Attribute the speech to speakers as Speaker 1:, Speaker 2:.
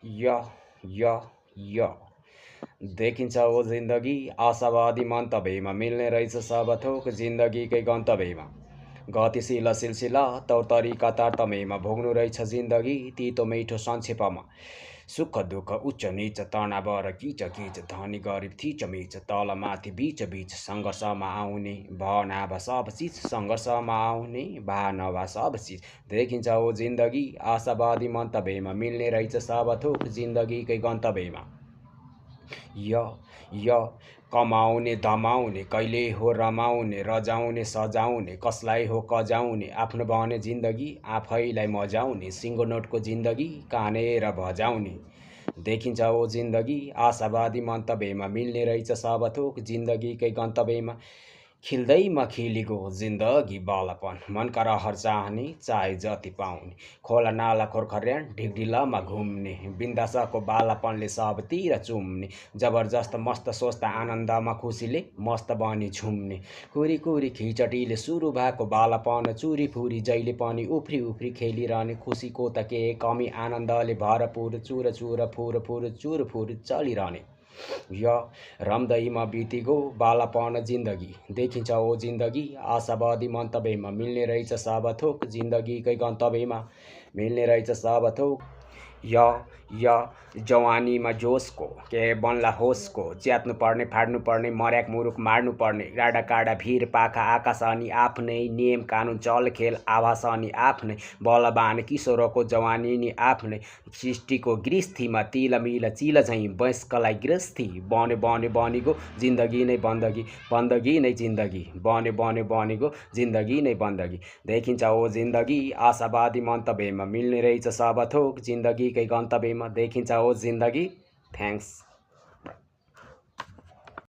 Speaker 1: य य य देखिन्छ हो जिन्दगी आशावादी मन्तव्यमा मिल्ने रहेछ सब थोक जिन्दगीकै गन्तव्यमा गतिशील सिलसिला तौर तरिका तारतम्यमा भोग्नु रहेछ जिन्दगी तितो मिठो संक्षेपमा सुख दुःख उच्च नीच तनाव र किच किच धनी गरिब थिच मिच तल माथि बीच बीच सङ्घर्षमा आउने भनाभा सब चिज सङ्घर्षमा आउने भनाभा सब चिज देखिन्छ हो जिन्दगी आशावादी मन्तव्यमा मिल्ने रहेछ सब थोक जिन्दगीकै गन्तव्यमा य कमाउने धमाउने कहिले हो रमाउने रजाउने सजाउने कसलाई हो कजाउने आफ्नो भने जिन्दगी आफैलाई मजाउने सिङ्गो नोटको जिन्दगी कानेर भजाउने देखिन्छ हो जिन्दगी आशावादी मन्तव्यमा मिल्ने रहेछ सब थोक जिन्दगीकै गन्तव्यमा खिल्दैमा खिलेको जिन्दगी बालापन मनका रहर चाहने चाहे जति पाउने खोला नाला खोरखर्यान ढिगढिलामा घुम्ने बिन्दासको बालापनले सबतिर चुम्ने जबरजस्त मस्त स्वस्थ आनन्दमा खुसीले मस्त बनी झुम्ने कुरी कुरी खिचडीले सुरु भएको बालापन चुरी फुरी जहिले पनि उफ्री उफ्री खेलिरहने खुसीको त के कमी आनन्दले भरपुर चुर चुर फुर फुर चुर फुर चलिरहने य रम्दैमा बितेको बालापन जिन्दगी देखिन्छ हो जिन्दगी आशावादी मन्तव्यमा मिल्ने रहेछ सब थोक जिन्दगीकै गन्तव्यमा मिल्ने रहेछ सब थोक य जवानीमा जोसको के बन्ला होसको च्यात्नु पर्ने फाड्नु पर्ने मर्याक मुरुक मार्नु पर्ने गाडा काडा भिर पाखा आकाश अनि आफ्नै नियम कानुन चल खेल आभास अनि आफ्नै बलबान किशोरको जवानी नि आफ्नै सृष्टिको गृष्ठीमा तिलमिल चिल झैँ वयस्कलाई गृहस्थी बनेको जिन्दगी नै बन्दगी बन्दगी नै जिन्दगी बनेको जिन्दगी नै बन्दगी देखिन्छ हो जिन्दगी आशावादी मन्तव्यमा मिल्ने रहेछ सब थोक जिन्दगीकै गन्तव्यमा देखिन्छ हो जिन्दगी थ्याङ्क्स